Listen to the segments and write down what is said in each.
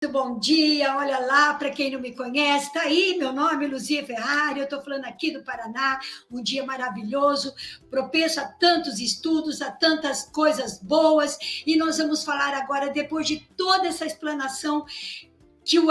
Bom dia, olha lá, para quem não me conhece, tá aí, meu nome é Luzia Ferrari, eu estou falando aqui do Paraná, um dia maravilhoso, propenso a tantos estudos, a tantas coisas boas, e nós vamos falar agora, depois de toda essa explanação que o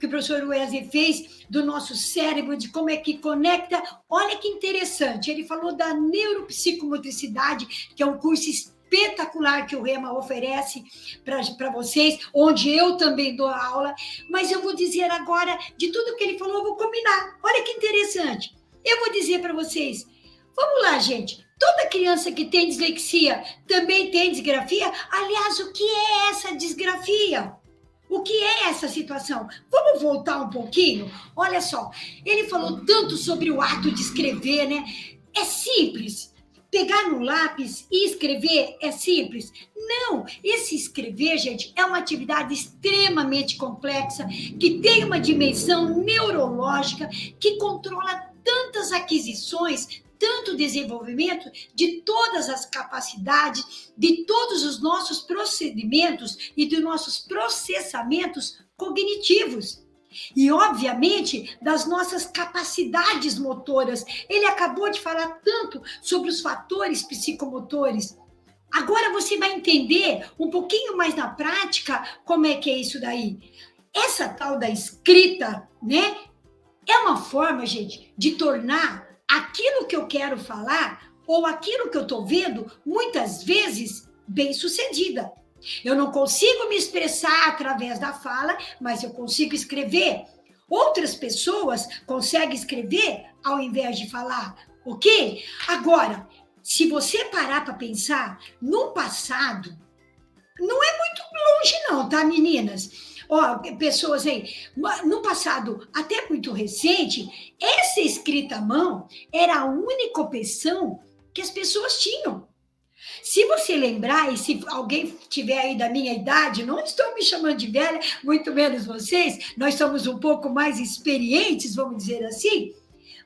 professor Wesley fez do nosso cérebro, de como é que conecta, olha que interessante, ele falou da neuropsicomotricidade, que é um curso espetacular que o Rema oferece para vocês, onde eu também dou aula, mas eu vou dizer agora, de tudo que ele falou, eu vou combinar. Olha que interessante. Eu vou dizer para vocês, vamos lá, gente, toda criança que tem dislexia também tem disgrafia? Aliás, o que é essa disgrafia? O que é essa situação? Vamos voltar um pouquinho? Olha só, ele falou tanto sobre o ato de escrever, né? É simples. Pegar no lápis e escrever é simples? Não, esse escrever, gente, é uma atividade extremamente complexa, que tem uma dimensão neurológica, que controla tantas aquisições, tanto desenvolvimento de todas as capacidades, de todos os nossos procedimentos e de nossos processamentos cognitivos. E, obviamente, das nossas capacidades motoras. Ele acabou de falar tanto sobre os fatores psicomotores. Agora você vai entender um pouquinho mais na prática como é que é isso daí. Essa tal da escrita, né? É uma forma, gente, de tornar aquilo que eu quero falar ou aquilo que eu estou vendo, muitas vezes, bem-sucedida. Eu não consigo me expressar através da fala, mas eu consigo escrever. Outras pessoas conseguem escrever ao invés de falar, ok? Agora, se você parar para pensar, no passado, não é muito longe não, tá, meninas? Ó, pessoas aí, no passado até muito recente, essa escrita à mão era a única opção que as pessoas tinham. Se você lembrar, e se alguém tiver aí da minha idade, não estou me chamando de velha, muito menos vocês, nós somos um pouco mais experientes, vamos dizer assim,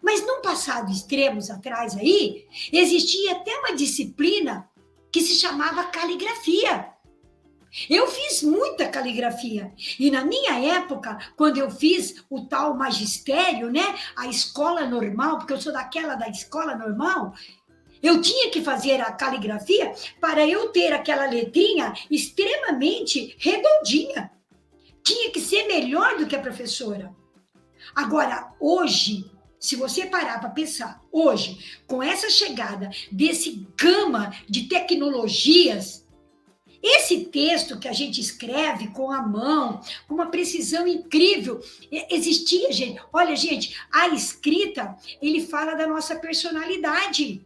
mas num passado extremos atrás aí, existia até uma disciplina que se chamava caligrafia. Eu fiz muita caligrafia. E na minha época, quando eu fiz o tal magistério, né, a escola normal, porque eu sou daquela da escola normal, eu tinha que fazer a caligrafia para eu ter aquela letrinha extremamente redondinha. Tinha que ser melhor do que a professora. Agora, hoje, se você parar para pensar, hoje, com essa chegada desse gama de tecnologias, esse texto que a gente escreve com a mão, com uma precisão incrível, existia, gente. Olha, gente, a escrita, ele fala da nossa personalidade.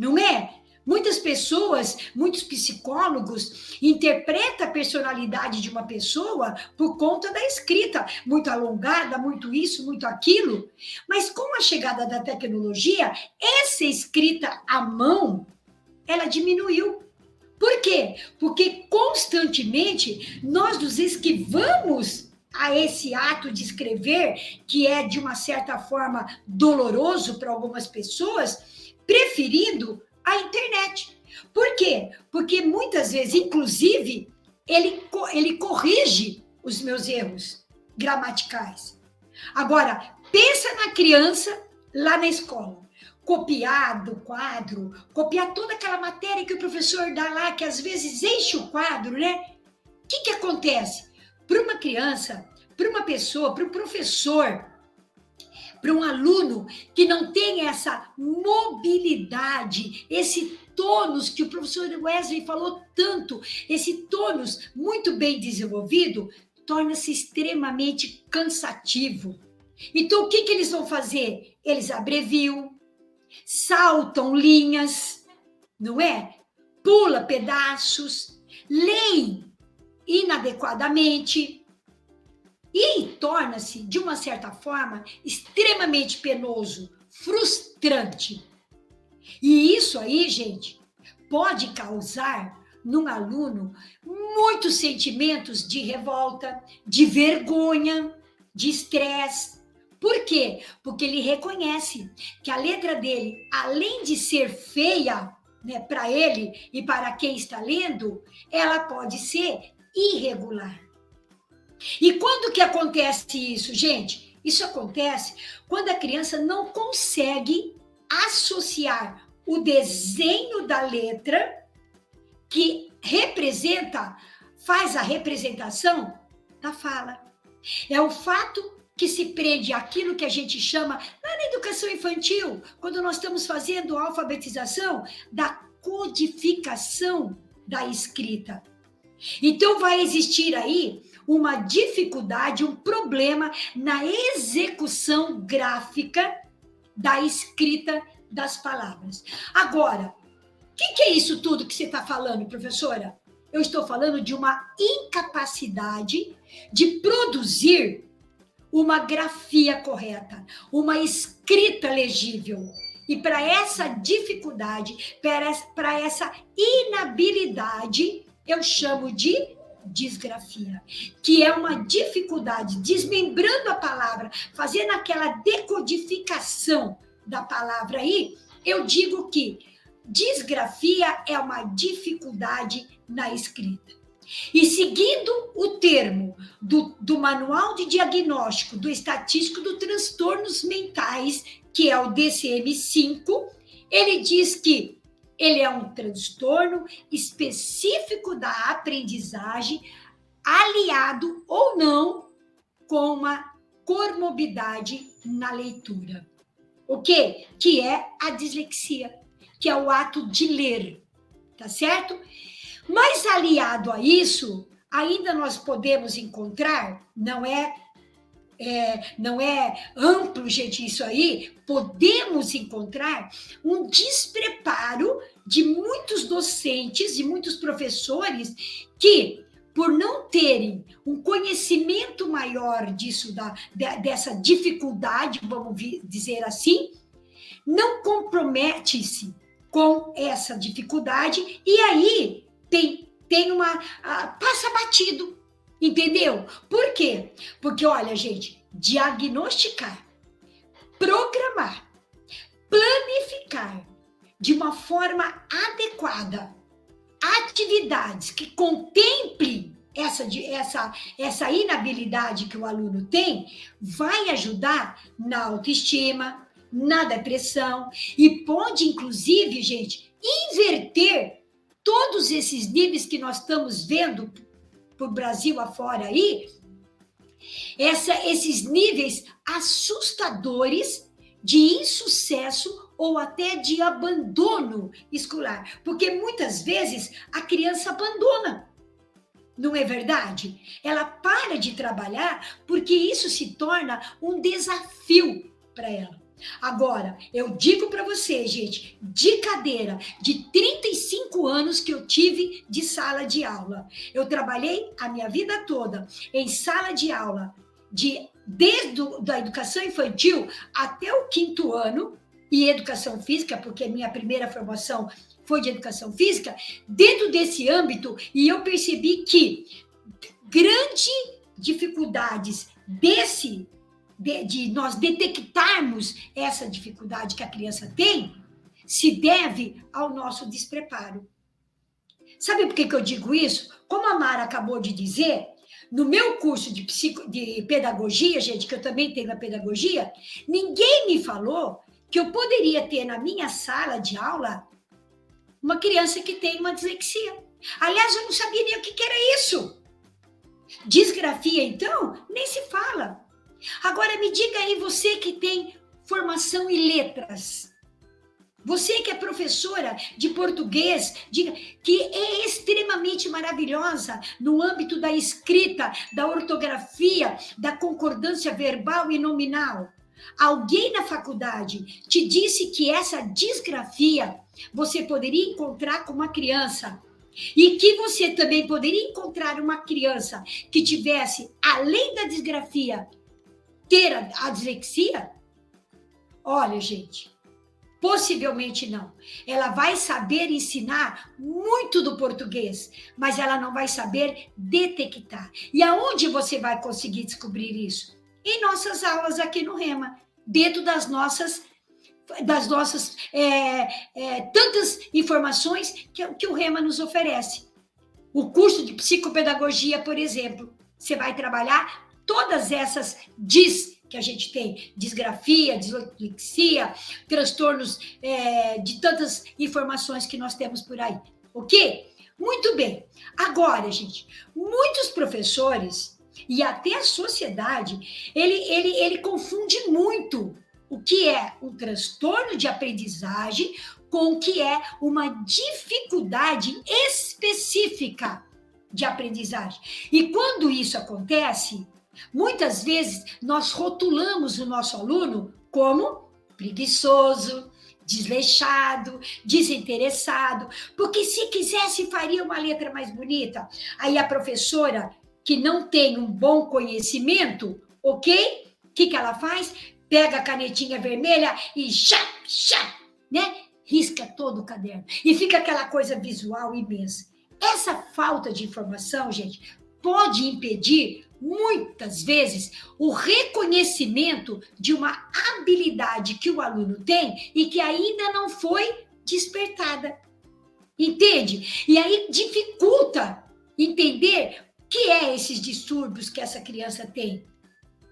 Não é? Muitas pessoas, muitos psicólogos interpretam a personalidade de uma pessoa por conta da escrita, muito alongada, muito isso, muito aquilo. Mas com a chegada da tecnologia, essa escrita à mão, ela diminuiu. Por quê? Porque constantemente nós nos esquivamos a esse ato de escrever, que é de uma certa forma doloroso para algumas pessoas, preferindo a internet. Por quê? Porque muitas vezes, inclusive, ele corrige os meus erros gramaticais. Agora, pensa na criança lá na escola. Copiar do quadro, copiar toda aquela matéria que o professor dá lá, que às vezes enche o quadro, né? O que acontece? Para uma criança, para uma pessoa, para um professor, para um aluno que não tem essa mobilidade, esse tônus que o professor Wesley falou tanto, esse tônus muito bem desenvolvido, torna-se extremamente cansativo. Então, o que eles vão fazer? Eles abreviam, saltam linhas, não é? Pula pedaços, leem inadequadamente e torna-se, de uma certa forma, extremamente penoso, frustrante. E isso aí, gente, pode causar num aluno muitos sentimentos de revolta, de vergonha, de estresse. Por quê? Porque ele reconhece que a letra dele, além de ser feia, né, para ele e para quem está lendo, ela pode ser irregular. E quando que acontece isso, gente? Isso acontece quando a criança não consegue associar o desenho da letra que faz a representação da fala. É o fato que se prende àquilo que a gente chama, lá na educação infantil, quando nós estamos fazendo a alfabetização, da codificação da escrita. Então, vai existir aí uma dificuldade, um problema na execução gráfica da escrita das palavras. Agora, o que é isso tudo que você está falando, professora? Eu estou falando de uma incapacidade de produzir uma grafia correta, uma escrita legível. E para essa dificuldade, para essa inabilidade, eu chamo de disgrafia, que é uma dificuldade, desmembrando a palavra, fazendo aquela decodificação da palavra aí, eu digo que disgrafia é uma dificuldade na escrita. E seguindo o termo do Manual de Diagnóstico do Estatístico dos Transtornos Mentais, que é o DCM-5, ele diz que ele é um transtorno específico da aprendizagem, aliado ou não com uma comorbidade na leitura. O quê? Que é a dislexia, que é o ato de ler, tá certo? Mas aliado a isso, ainda nós podemos encontrar, não é amplo, gente, isso aí, podemos encontrar um despreparo de muitos docentes, de muitos professores que, por não terem um conhecimento maior disso, dessa dificuldade, vamos dizer assim, não compromete-se com essa dificuldade e aí tem uma... passa batido, entendeu? Por quê? Porque, olha, gente, diagnosticar, programar, planificar de uma forma adequada atividades que contemplem essa inabilidade que o aluno tem, vai ajudar na autoestima, na depressão e pode, inclusive, gente, inverter todos esses níveis que nós estamos vendo por Brasil afora aí, esses níveis assustadores de insucesso ou até de abandono escolar, porque muitas vezes a criança abandona, não é verdade? Ela para de trabalhar porque isso se torna um desafio para ela. Agora, eu digo para você, gente, de cadeira, de 35 anos que eu tive de sala de aula. Eu trabalhei a minha vida toda em sala de aula, desde a educação infantil até o 5º ano, e educação física, porque minha primeira formação foi de educação física, dentro desse âmbito, e eu percebi que grandes dificuldades de nós detectarmos essa dificuldade que a criança tem, se deve ao nosso despreparo. Sabe por que eu digo isso? Como a Mara acabou de dizer, no meu curso de pedagogia, gente, que eu também tenho a pedagogia, ninguém me falou que eu poderia ter na minha sala de aula uma criança que tem uma dislexia. Aliás, eu não sabia nem o que era isso. Disgrafia, então, nem se fala. Agora, me diga aí, você que tem formação em letras, você que é professora de português, diga que é extremamente maravilhosa no âmbito da escrita, da ortografia, da concordância verbal e nominal. Alguém na faculdade te disse que essa disgrafia você poderia encontrar com uma criança e que você também poderia encontrar uma criança que tivesse, além da disgrafia, ter a dislexia? Olha, gente, possivelmente não. Ela vai saber ensinar muito do português, mas ela não vai saber detectar. E aonde você vai conseguir descobrir isso? Em nossas aulas aqui no Rema, dentro das nossas tantas informações que o Rema nos oferece. O curso de psicopedagogia, por exemplo, você vai trabalhar todas essas que a gente tem, disgrafia, dislexia, transtornos de tantas informações que nós temos por aí, ok? Muito bem. Agora, gente, muitos professores e até a sociedade, ele confunde muito o que é um transtorno de aprendizagem com o que é uma dificuldade específica de aprendizagem. E quando isso acontece, muitas vezes nós rotulamos o nosso aluno como preguiçoso, desleixado, desinteressado, porque se quisesse faria uma letra mais bonita. Aí a professora que não tem um bom conhecimento, ok? O que ela faz? Pega a canetinha vermelha e né? Risca todo o caderno. E fica aquela coisa visual imensa. Essa falta de informação, gente, pode impedir, muitas vezes, o reconhecimento de uma habilidade que o aluno tem e que ainda não foi despertada. Entende? E aí dificulta entender o que é esses distúrbios que essa criança tem.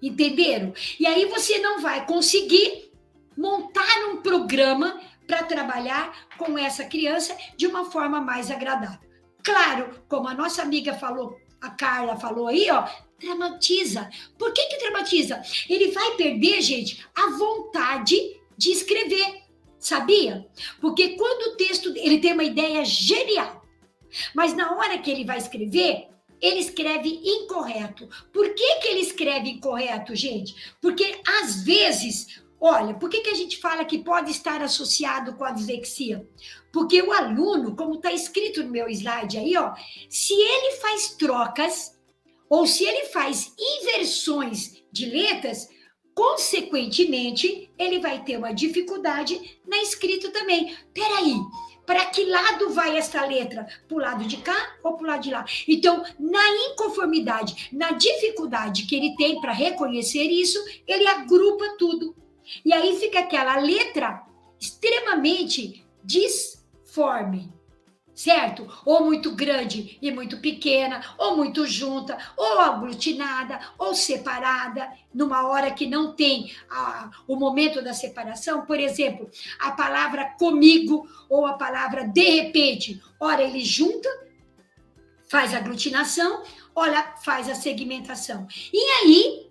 Entenderam? E aí você não vai conseguir montar um programa para trabalhar com essa criança de uma forma mais agradável. Claro, como a nossa amiga falou, a Carla falou aí, ó, dramatiza. Por que dramatiza? Ele vai perder, gente, a vontade de escrever, sabia? Porque quando o texto, ele tem uma ideia genial, mas na hora que ele vai escrever, ele escreve incorreto. Por que ele escreve incorreto, gente? Porque, às vezes, olha, por que a gente fala que pode estar associado com a dislexia? Porque o aluno, como está escrito no meu slide aí, ó, se ele faz trocas ou se ele faz inversões de letras, consequentemente, ele vai ter uma dificuldade na escrita também. Peraí, para que lado vai essa letra? Para o lado de cá ou para o lado de lá? Então, na inconformidade, na dificuldade que ele tem para reconhecer isso, ele agrupa tudo. E aí fica aquela letra extremamente disforme, certo? Ou muito grande e muito pequena, ou muito junta, ou aglutinada, ou separada, numa hora que não tem o momento da separação. Por exemplo, a palavra comigo ou a palavra de repente. Ora, ele junta, faz a aglutinação, ora, faz a segmentação. E aí,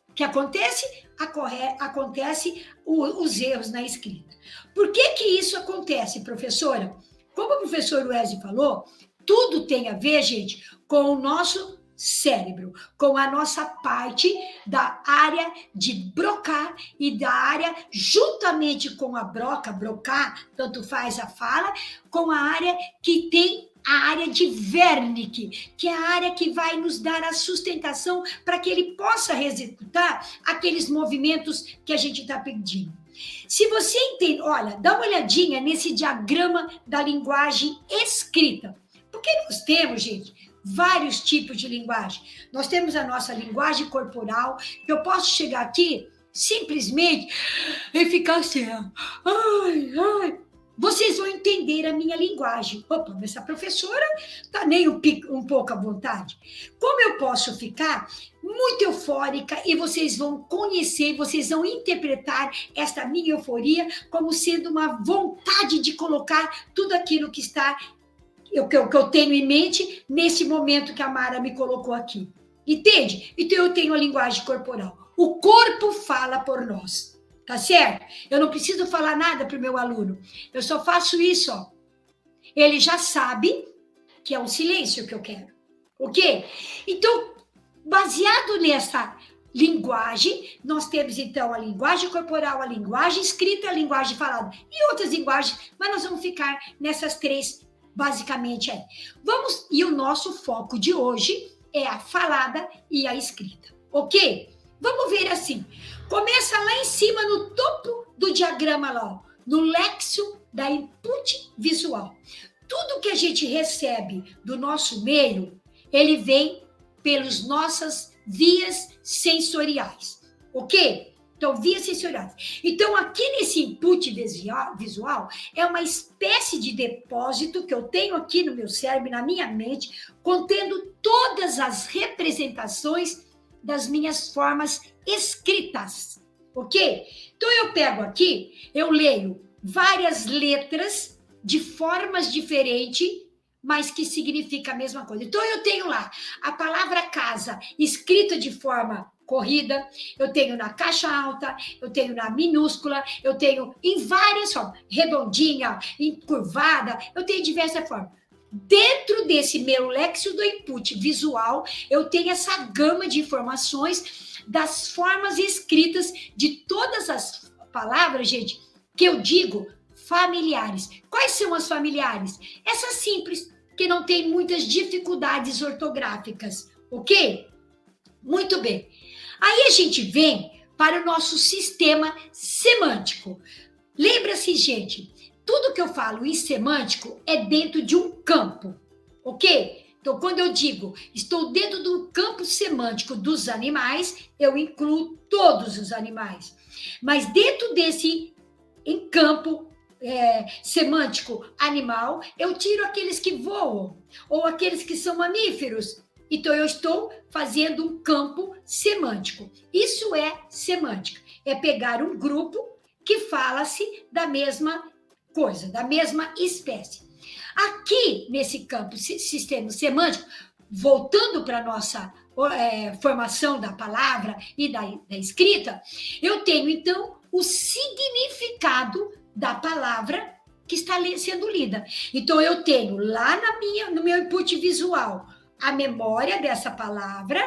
o que acontece? Acontece os erros na escrita. Por que isso acontece, professora? Como o professor Wesley falou, tudo tem a ver, gente, com o nosso cérebro, com a nossa parte da área de Broca e da área, juntamente com a Broca, tanto faz a fala, com a área que tem a área de Wernicke, que é a área que vai nos dar a sustentação para que ele possa executar aqueles movimentos que a gente está pedindo. Se você entende, olha, dá uma olhadinha nesse diagrama da linguagem escrita. Porque nós temos, gente, vários tipos de linguagem. Nós temos a nossa linguagem corporal, que eu posso chegar aqui simplesmente e ficar assim, ai. Vocês vão entender a minha linguagem. Opa, mas essa professora está nem um pouco à vontade. Como eu posso ficar muito eufórica e vocês vão conhecer, vocês vão interpretar esta minha euforia como sendo uma vontade de colocar tudo aquilo que está, que eu tenho em mente nesse momento que a Mara me colocou aqui. Entende? Então eu tenho a linguagem corporal. O corpo fala por nós. Tá certo? Eu não preciso falar nada para o meu aluno. Eu só faço isso, ó. Ele já sabe que é um silêncio que eu quero. Ok? Então, baseado nessa linguagem, nós temos, então, a linguagem corporal, a linguagem escrita, a linguagem falada e outras linguagens, mas nós vamos ficar nessas três, basicamente, aí. E o nosso foco de hoje é a falada e a escrita. Ok? Vamos ver assim. Começa lá em cima, no topo do diagrama lá, ó, no lexo da input visual. Tudo que a gente recebe do nosso meio, ele vem pelas nossas vias sensoriais, ok? Então, vias sensoriais. Então, aqui nesse input visual, é uma espécie de depósito que eu tenho aqui no meu cérebro, na minha mente, contendo todas as representações das minhas formas escritas, ok? Então, eu pego aqui, eu leio várias letras de formas diferentes, mas que significa a mesma coisa. Então, eu tenho lá a palavra casa escrita de forma corrida, eu tenho na caixa alta, eu tenho na minúscula, eu tenho em várias formas, redondinha, encurvada, eu tenho diversas formas. Dentro desse meu léxico do input visual, eu tenho essa gama de informações das formas escritas de todas as palavras, gente, que eu digo familiares. Quais são as familiares? Essas simples, que não tem muitas dificuldades ortográficas, ok? Muito bem. Aí a gente vem para o nosso sistema semântico. Lembra-se, gente, tudo que eu falo em semântico é dentro de um campo, ok? Então, quando eu digo estou dentro do campo semântico dos animais, eu incluo todos os animais. Mas dentro desse campo semântico animal, eu tiro aqueles que voam ou aqueles que são mamíferos. Então, eu estou fazendo um campo semântico. Isso é semântica. É pegar um grupo que fala-se da mesma coisa, da mesma espécie. Aqui, nesse campo sistema semântico, voltando para a nossa formação da palavra e da escrita, eu tenho, então, o significado da palavra que está sendo lida. Então, eu tenho lá no meu input visual a memória dessa palavra,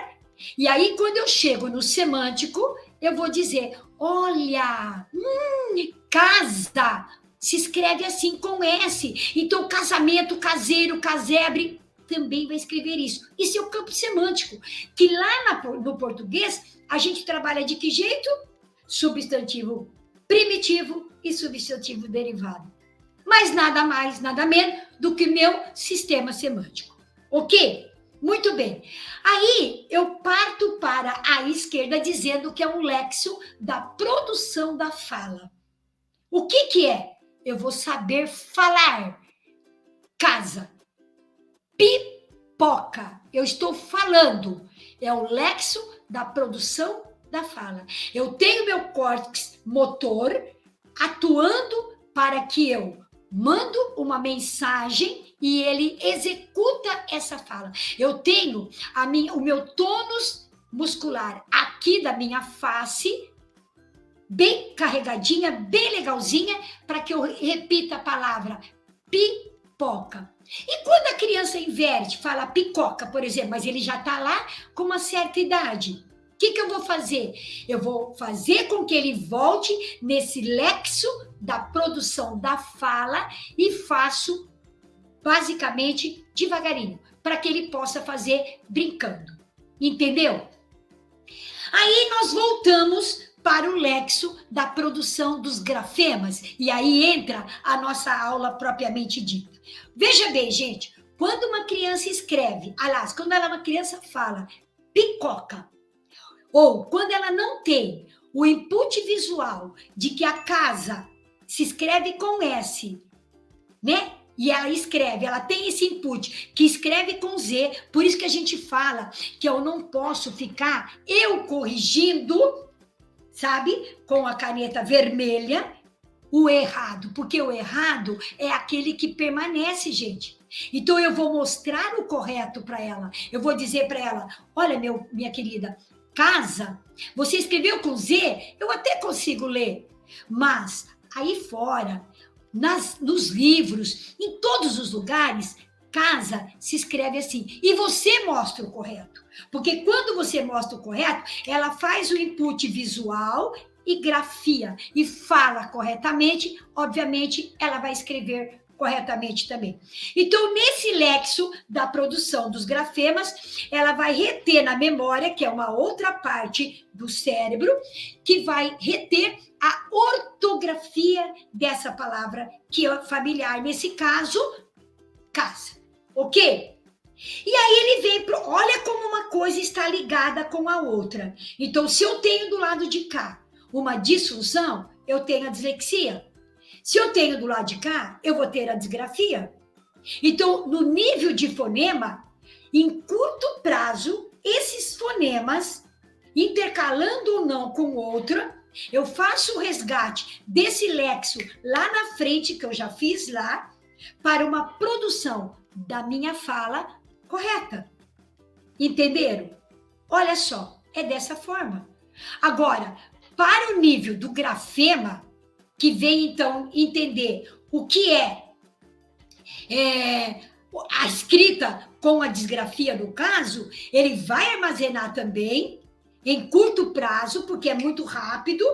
e aí, quando eu chego no semântico, eu vou dizer, olha, casa se escreve assim com S. Então, casamento, caseiro, casebre, também vai escrever isso. Isso é o campo semântico, que lá no português, a gente trabalha de que jeito? Substantivo primitivo e substantivo derivado. Mas nada mais, nada menos do que meu sistema semântico. Ok? Muito bem. Aí eu parto para a esquerda dizendo que é um léxico da produção da fala. O que é? Eu vou saber falar. Casa. Pipoca. Eu estou falando. É o léxico da produção da fala. Eu tenho meu córtex motor atuando para que eu mando uma mensagem e ele executa essa fala. Eu tenho o meu tônus muscular aqui da minha face bem carregadinha, bem legalzinha, para que eu repita a palavra pipoca. E quando a criança inverte, fala picoca, por exemplo, mas ele já está lá com uma certa idade, o que eu vou fazer? Eu vou fazer com que ele volte nesse léxico da produção da fala e faço basicamente devagarinho, para que ele possa fazer brincando. Entendeu? Aí nós voltamos para o léxico da produção dos grafemas, e aí entra a nossa aula propriamente dita. Veja bem, gente, quando uma criança escreve, aliás, quando uma criança fala picoca, ou quando ela não tem o input visual de que a casa se escreve com S, né? E ela escreve, ela tem esse input que escreve com Z, por isso que a gente fala que eu não posso ficar corrigindo, sabe, com a caneta vermelha, o errado, porque o errado é aquele que permanece, gente. Então eu vou mostrar o correto para ela. Eu vou dizer para ela, olha, minha querida, casa, você escreveu com Z, eu até consigo ler, mas aí fora, nos livros, em todos os lugares, casa se escreve assim. E você mostra o correto. Porque quando você mostra o correto, ela faz o input visual e grafia e fala corretamente, obviamente, ela vai escrever corretamente também. Então, nesse léxico da produção dos grafemas, ela vai reter na memória, que é uma outra parte do cérebro, que vai reter a ortografia dessa palavra, que é familiar, nesse caso, casa. Ok? E aí ele vem para... Olha como uma coisa está ligada com a outra. Então, se eu tenho do lado de cá uma disfunção, eu tenho a dislexia. Se eu tenho do lado de cá, eu vou ter a disgrafia. Então, no nível de fonema, em curto prazo, esses fonemas, intercalando ou não com outra, eu faço o resgate desse léxico lá na frente, que eu já fiz lá, para uma produção da minha fala correta. Entenderam? Olha só, é dessa forma. Agora, para o nível do grafema, que vem, então, entender o que é a escrita com a disgrafia, no caso, ele vai armazenar também, em curto prazo, porque é muito rápido,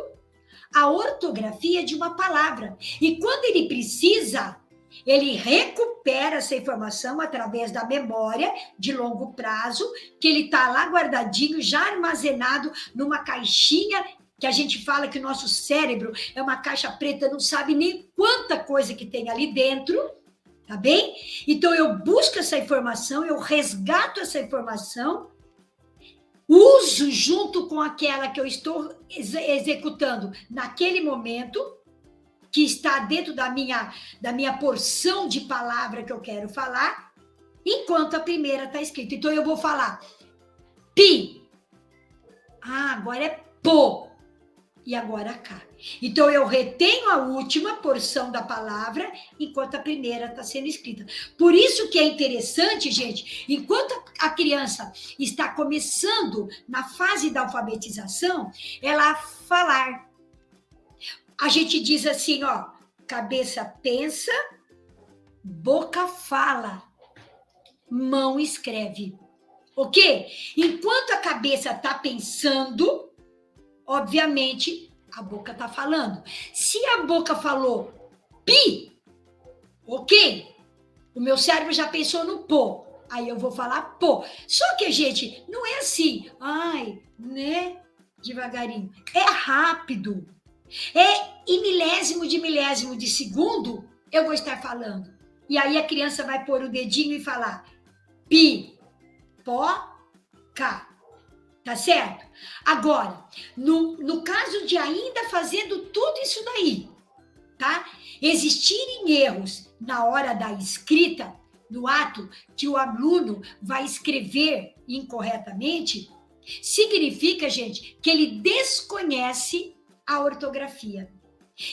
a ortografia de uma palavra. E quando ele precisa, ele recupera essa informação através da memória de longo prazo, que ele está lá guardadinho, já armazenado numa caixinha, que a gente fala que o nosso cérebro é uma caixa preta, não sabe nem quanta coisa que tem ali dentro, tá bem? Então, eu busco essa informação, eu resgato essa informação, uso junto com aquela que eu estou executando naquele momento, que está dentro da minha porção de palavra que eu quero falar, enquanto a primeira está escrita. Então, eu vou falar pi. Agora é pô. E agora cá. Então, eu retenho a última porção da palavra, enquanto a primeira está sendo escrita. Por isso que é interessante, gente, enquanto a criança está começando na fase da alfabetização, ela falar. A gente diz assim, ó, cabeça pensa, boca fala, mão escreve. Ok? Enquanto a cabeça está pensando, obviamente, a boca está falando. Se a boca falou pi, ok? O meu cérebro já pensou no pô. Aí eu vou falar pô. Só que, gente, não é assim. Ai, né? Devagarinho. É rápido. Em milésimo de segundo, eu vou estar falando. E aí a criança vai pôr o dedinho e falar pi, pó, cá. Tá certo? Agora, no caso de ainda fazendo tudo isso daí, tá? Existirem erros na hora da escrita, no ato que o aluno vai escrever incorretamente, significa, gente, que ele desconhece a ortografia.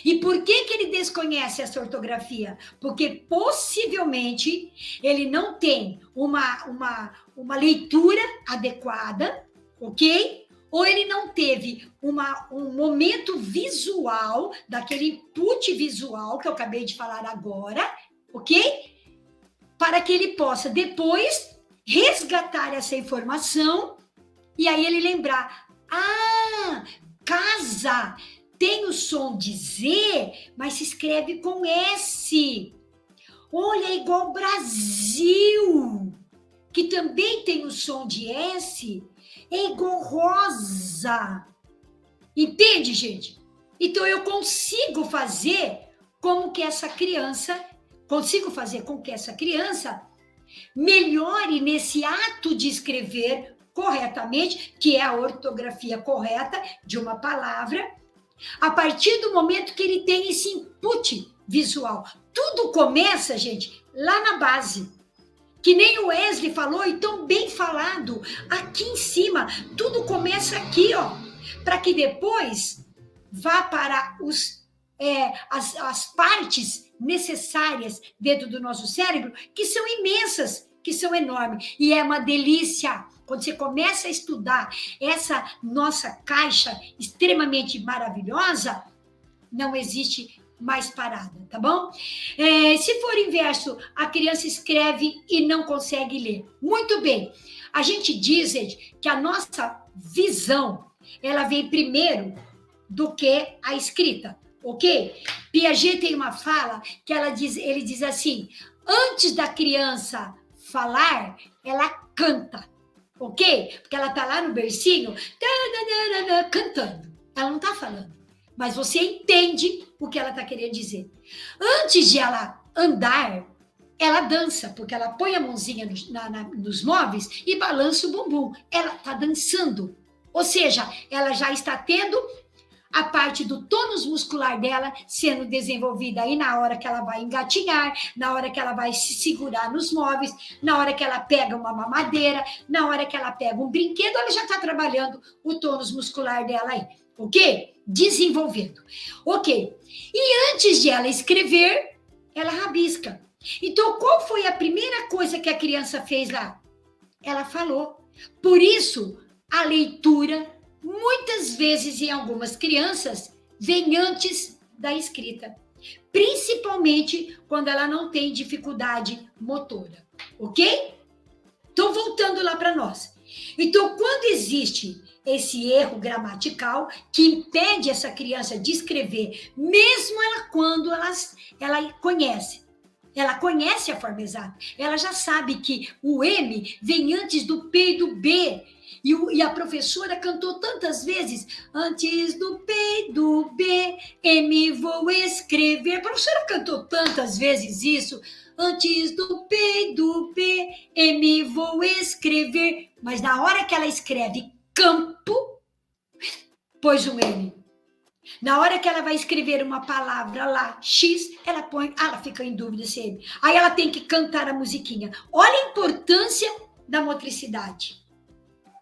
E por que ele desconhece essa ortografia? Porque possivelmente ele não tem uma leitura adequada, ok? Ou ele não teve um momento visual, daquele input visual que eu acabei de falar agora, ok? Para que ele possa depois resgatar essa informação e aí ele lembrar, casa tem o som de Z, mas se escreve com S. Olha, é igual Brasil, que também tem o som de S, é igual rosa. Entende, gente? Então, eu consigo fazer com que essa criança melhore nesse ato de escrever corretamente, que é a ortografia correta de uma palavra, a partir do momento que ele tem esse input visual. Tudo começa, gente, lá na base. Que nem o Wesley falou, e tão bem falado, aqui em cima. Tudo começa aqui, ó, para que depois vá para as partes necessárias dentro do nosso cérebro, que são imensas, que são enormes. E é uma delícia. Quando você começa a estudar essa nossa caixa extremamente maravilhosa, não existe mais parada, tá bom? Se for inverso, a criança escreve e não consegue ler. Muito bem. A gente diz, gente, que a nossa visão, ela vem primeiro do que a escrita, ok? Piaget tem uma fala que ele diz assim, antes da criança falar, ela canta, ok? Porque ela tá lá no bercinho, cantando. Ela não tá falando, mas você entende o que ela está querendo dizer. Antes de ela andar, ela dança, porque ela põe a mãozinha nos móveis e balança o bumbum. Ela está dançando. Ou seja, ela já está tendo a parte do tônus muscular dela sendo desenvolvida aí na hora que ela vai engatinhar, na hora que ela vai se segurar nos móveis, na hora que ela pega uma mamadeira, na hora que ela pega um brinquedo, ela já está trabalhando o tônus muscular dela aí, ok? Desenvolvendo. Ok. E antes de ela escrever, ela rabisca. Então, qual foi a primeira coisa que a criança fez lá? Ela falou. Por isso, a leitura, muitas vezes em algumas crianças, vem antes da escrita. Principalmente quando ela não tem dificuldade motora. Ok? Então, voltando lá para nós. Então, quando existe esse erro gramatical que impede essa criança de escrever, mesmo ela quando ela conhece a forma exata, ela já sabe que o M vem antes do P e do B, e a professora cantou tantas vezes, antes do P e do B, M vou escrever. A professora cantou tantas vezes isso, antes do P e do B, M vou escrever. Mas na hora que ela escreve campo, pôs um M. Na hora que ela vai escrever uma palavra lá, X, ela põe, ela fica em dúvida se é M. Aí ela tem que cantar a musiquinha. Olha a importância da motricidade.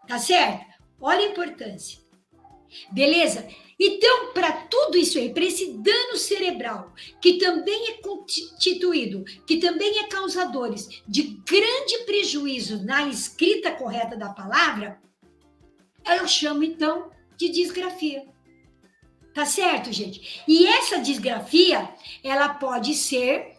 Tá certo? Olha a importância. Beleza? Então, para tudo isso aí, para esse dano cerebral, que também é constituído, que também é causadores de grande prejuízo na escrita correta da palavra, eu chamo, então, de disgrafia. Tá certo, gente? E essa disgrafia, ela pode ser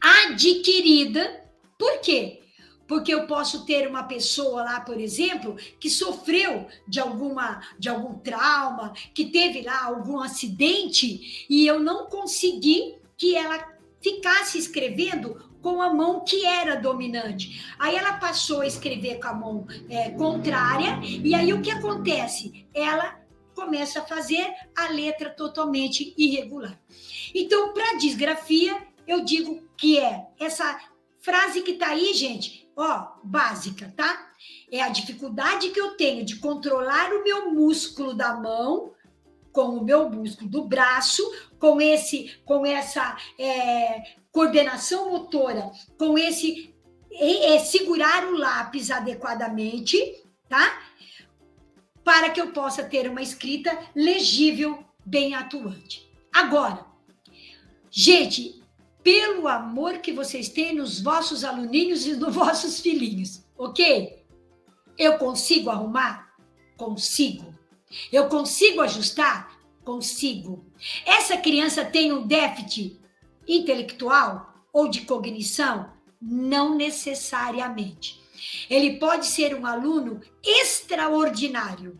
adquirida. Por quê? Porque eu posso ter uma pessoa lá, por exemplo, que sofreu de algum trauma, que teve lá algum acidente, e eu não consegui que ela ficasse escrevendo com a mão que era dominante. Aí ela passou a escrever com a mão contrária, e aí o que acontece? Ela começa a fazer a letra totalmente irregular. Então, para disgrafia, eu digo que é essa frase que está aí, gente, ó, básica, tá? É a dificuldade que eu tenho de controlar o meu músculo da mão com o meu músculo do braço, com essa coordenação motora, com esse segurar o lápis adequadamente, tá? Para que eu possa ter uma escrita legível, bem atuante. Agora, gente, pelo amor que vocês têm nos vossos aluninhos e nos vossos filhinhos, ok? Eu consigo arrumar? Consigo. Eu consigo ajustar? Consigo. Essa criança tem um déficit intelectual ou de cognição? Não necessariamente. Ele pode ser um aluno extraordinário.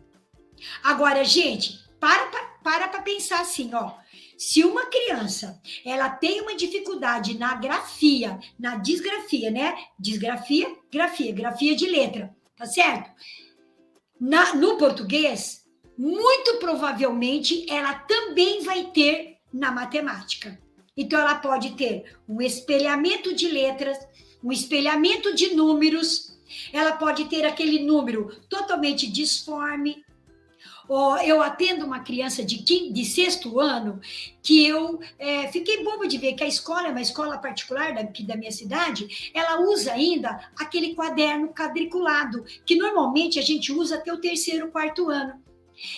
Agora, gente, para pensar assim, ó. Se uma criança, ela tem uma dificuldade na grafia, na disgrafia, né? Disgrafia, grafia de letra, tá certo? No português, muito provavelmente, ela também vai ter na matemática. Então, ela pode ter um espelhamento de letras, um espelhamento de números, ela pode ter aquele número totalmente disforme. Eu atendo uma criança de sexto ano que eu fiquei boba de ver que a escola é uma escola particular aqui da minha cidade, ela usa ainda aquele quaderno quadriculado, que normalmente a gente usa até o terceiro, quarto ano.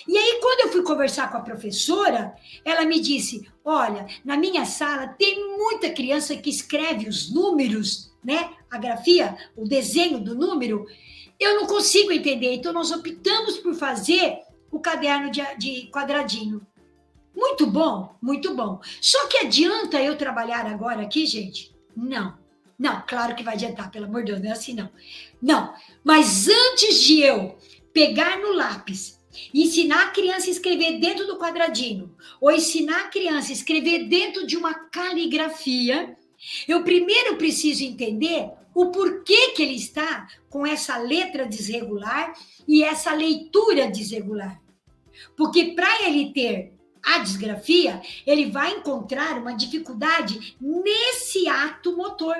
E aí, quando eu fui conversar com a professora, ela me disse, olha, na minha sala tem muita criança que escreve os números, né? A grafia, o desenho do número, eu não consigo entender, então nós optamos por fazer o caderno de quadradinho. Muito bom, muito bom. Só que adianta eu trabalhar agora aqui, gente? Não. Não, claro que vai adiantar, pelo amor de Deus, não é assim não. Não, mas antes de eu pegar no lápis, ensinar a criança a escrever dentro do quadradinho, ou ensinar a criança a escrever dentro de uma caligrafia, eu primeiro preciso entender o porquê que ele está com essa letra desregular e essa leitura desregular. Porque para ele ter a disgrafia, ele vai encontrar uma dificuldade nesse ato motor,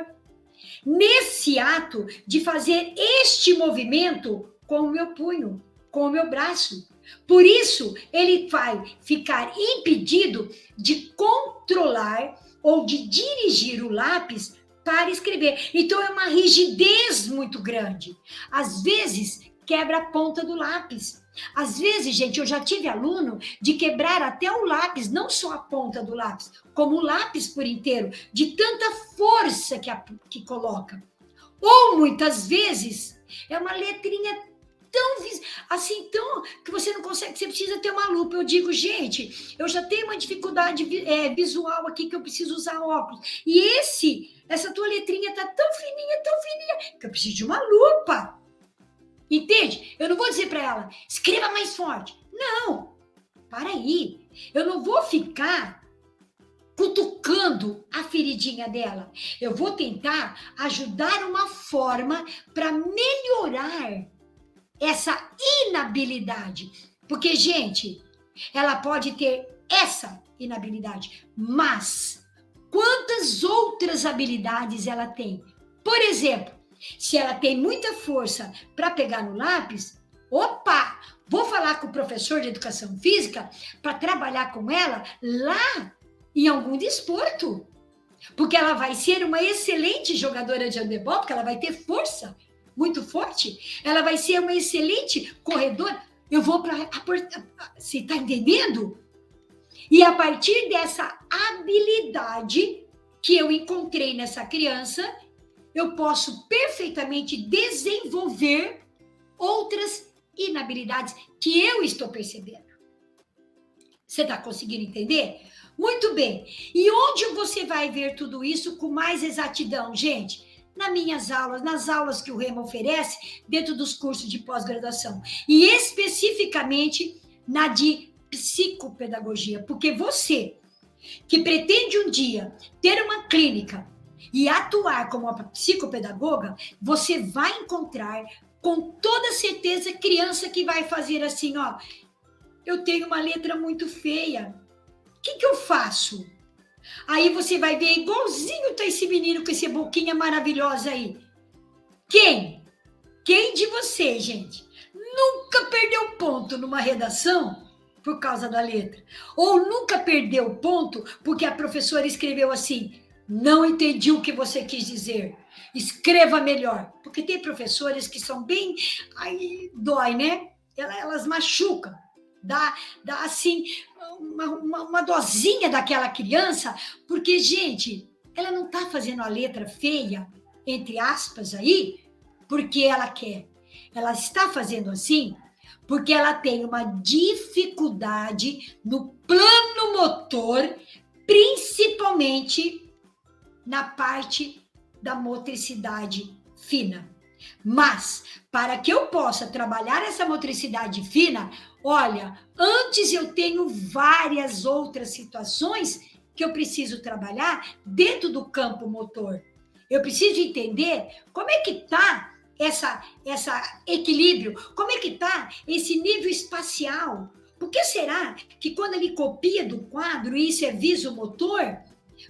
nesse ato de fazer este movimento com o meu punho, com o meu braço. Por isso, ele vai ficar impedido de controlar ou de dirigir o lápis para escrever. Então, é uma rigidez muito grande. Às vezes, quebra a ponta do lápis. Às vezes, gente, eu já tive aluno de quebrar até o lápis, não só a ponta do lápis, como o lápis por inteiro, de tanta força que coloca. Ou, muitas vezes, é uma letrinha tão, assim, tão, que você não consegue, você precisa ter uma lupa. Eu digo, gente, eu já tenho uma dificuldade visual aqui, que eu preciso usar óculos. E essa tua letrinha tá tão fininha, que eu preciso de uma lupa. Entende? Eu não vou dizer para ela, escreva mais forte. Não, para aí. Eu não vou ficar cutucando a feridinha dela. Eu vou tentar ajudar uma forma para melhorar essa inabilidade. Porque, gente, ela pode ter essa inabilidade, mas quantas outras habilidades ela tem? Por exemplo, se ela tem muita força para pegar no lápis, opa, vou falar com o professor de educação física para trabalhar com ela lá em algum desporto. Porque ela vai ser uma excelente jogadora de handebol, porque ela vai ter força muito forte. Ela vai ser uma excelente corredora. Eu vou para... Você está entendendo? E a partir dessa habilidade que eu encontrei nessa criança, eu posso perfeitamente desenvolver outras inabilidades que eu estou percebendo. Você está conseguindo entender? Muito bem. E onde você vai ver tudo isso com mais exatidão, gente? Nas minhas aulas, nas aulas que o Rema oferece dentro dos cursos de pós-graduação. E especificamente na de psicopedagogia. Porque você, que pretende um dia ter uma clínica e atuar como uma psicopedagoga, você vai encontrar com toda certeza criança que vai fazer assim, ó, eu tenho uma letra muito feia. O que eu faço? Aí você vai ver igualzinho tá esse menino com essa boquinha maravilhosa aí. Quem? Quem de você, gente? Nunca perdeu ponto numa redação por causa da letra? Ou nunca perdeu ponto porque a professora escreveu assim, não entendi o que você quis dizer, escreva melhor. Porque tem professores que são bem... Aí dói, né? Elas machucam. Dá assim, uma dosinha daquela criança, porque, gente, ela não está fazendo a letra feia, entre aspas, aí, porque ela quer. Ela está fazendo assim porque ela tem uma dificuldade no plano motor, principalmente na parte da motricidade fina. Mas, para que eu possa trabalhar essa motricidade fina, olha, antes eu tenho várias outras situações que eu preciso trabalhar dentro do campo motor. Eu preciso entender como é que está essa equilíbrio, como é que está esse nível espacial. Por que será que quando ele copia do quadro, e isso é visomotor,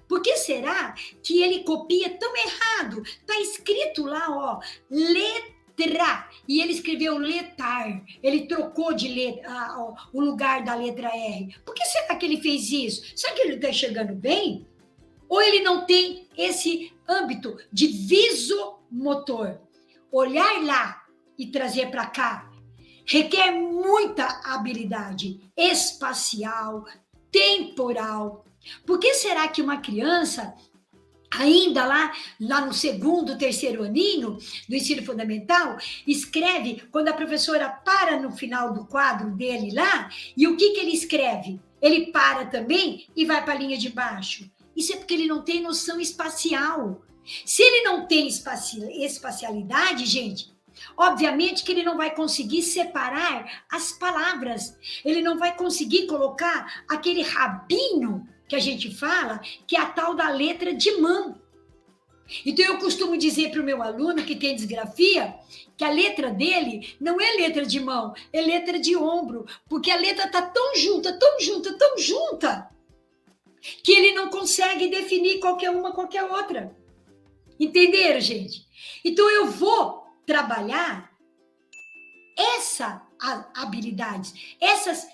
por que será que ele copia tão errado? Está escrito lá, ó, letra, e ele escreveu letar, ele trocou de letra, o lugar da letra R. Por que será que ele fez isso? Será que ele está enxergando bem? Ou ele não tem esse âmbito de visomotor? Olhar lá e trazer para cá requer muita habilidade espacial, temporal. Por que será que uma criança, ainda lá no segundo, terceiro aninho do ensino fundamental, escreve, quando a professora para no final do quadro dele lá, e o que ele escreve? Ele para também e vai para a linha de baixo. Isso é porque ele não tem noção espacial. Se ele não tem espacialidade, gente, obviamente que ele não vai conseguir separar as palavras, ele não vai conseguir colocar aquele rabinho que a gente fala, que é a tal da letra de mão. Então, eu costumo dizer para o meu aluno que tem disgrafia, que a letra dele não é letra de mão, é letra de ombro, porque a letra está tão junta, que ele não consegue definir qualquer uma, qualquer outra. Entenderam, gente? Então, eu vou trabalhar essa habilidades, essas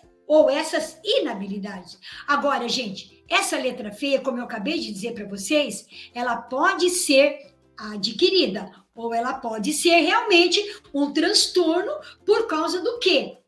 inabilidades. Agora, gente, essa letra feia, como eu acabei de dizer para vocês, ela pode ser adquirida, ou ela pode ser realmente um transtorno por causa do quê?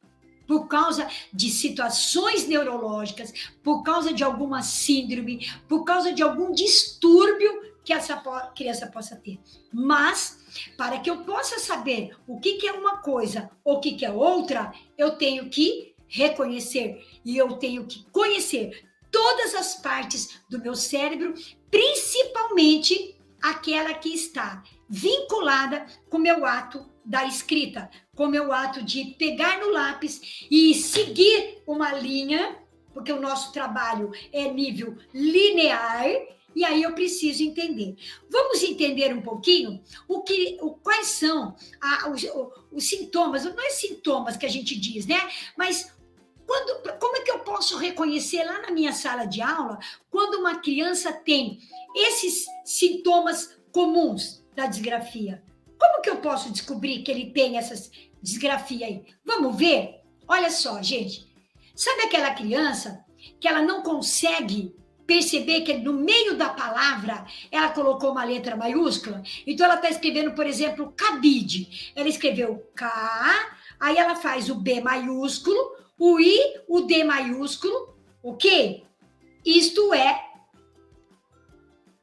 Por causa de situações neurológicas, por causa de alguma síndrome, por causa de algum distúrbio que essa criança possa ter. Mas, para que eu possa saber o que é uma coisa ou o que é outra, eu tenho que reconhecer e eu tenho que conhecer todas as partes do meu cérebro, principalmente aquela que está vinculada com o meu ato da escrita, com o meu ato de pegar no lápis e seguir uma linha, porque o nosso trabalho é nível linear, e aí eu preciso entender. Vamos entender um pouquinho quais são os sintomas, não é sintomas que a gente diz, né? Mas como é que eu posso reconhecer lá na minha sala de aula quando uma criança tem esses sintomas comuns da disgrafia? Como que eu posso descobrir que ele tem essas disgrafia aí? Vamos ver? Olha só, gente. Sabe aquela criança que ela não consegue perceber que no meio da palavra ela colocou uma letra maiúscula? Então ela está escrevendo, por exemplo, cabide. Ela escreveu K, aí ela faz o B maiúsculo, o I, o D maiúsculo, ok? Isto é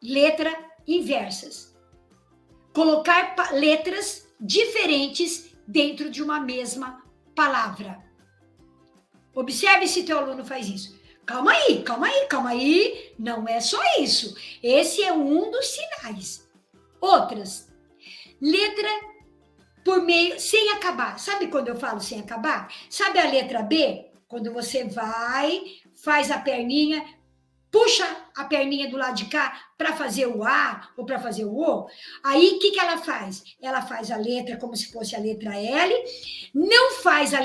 letra inversas. Colocar letras diferentes dentro de uma mesma palavra. Observe se teu aluno faz isso. Calma aí, calma aí, calma aí. Não é só isso. Esse é um dos sinais. Outras. Letra por meio, sem acabar. Sabe quando eu falo sem acabar? Sabe a letra B? Quando você vai, faz a perninha, puxa a perninha do lado de cá para fazer o A ou para fazer o O. Aí, o que ela faz? Ela faz a letra como se fosse a letra L, não faz a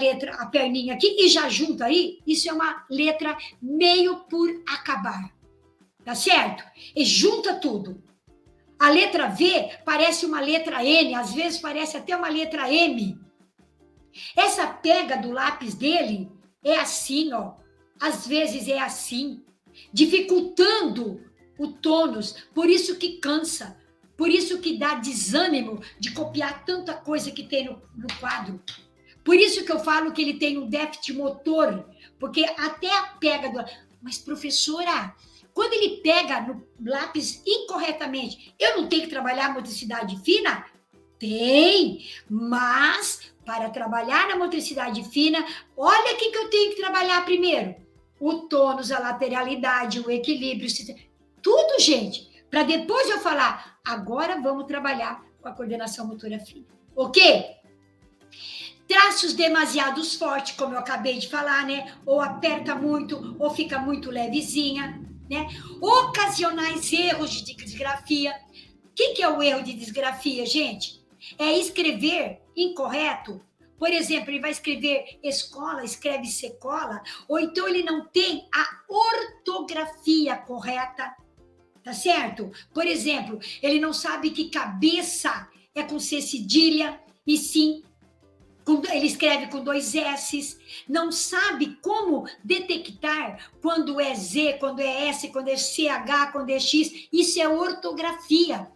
perninha aqui e já junta aí. Isso é uma letra meio por acabar. Tá certo? E junta tudo. A letra V parece uma letra N, às vezes parece até uma letra M. Essa pega do lápis dele é assim, ó. Às vezes é assim, dificultando o tônus, por isso que cansa, por isso que dá desânimo de copiar tanta coisa que tem no quadro. Por isso que eu falo que ele tem um déficit motor, porque até a pega do... Mas, professora, quando ele pega no lápis incorretamente, eu não tenho que trabalhar a motricidade fina? Tem, mas para trabalhar na motricidade fina, olha o que eu tenho que trabalhar primeiro. O tônus, a lateralidade, o equilíbrio, tudo, gente, para depois eu falar, agora vamos trabalhar com a coordenação motora fina, ok? Traços demasiados fortes, como eu acabei de falar, né? Ou aperta muito, ou fica muito levezinha, né? Ocasionais erros de disgrafia. O que é o erro de disgrafia, gente? É escrever incorreto. Por exemplo, ele vai escrever escola, escreve secola, ou então ele não tem a ortografia correta, tá certo? Por exemplo, ele não sabe que cabeça é com C cedilha, e sim, ele escreve com 2 S's, não sabe como detectar quando é Z, quando é S, quando é CH, quando é X, isso é ortografia.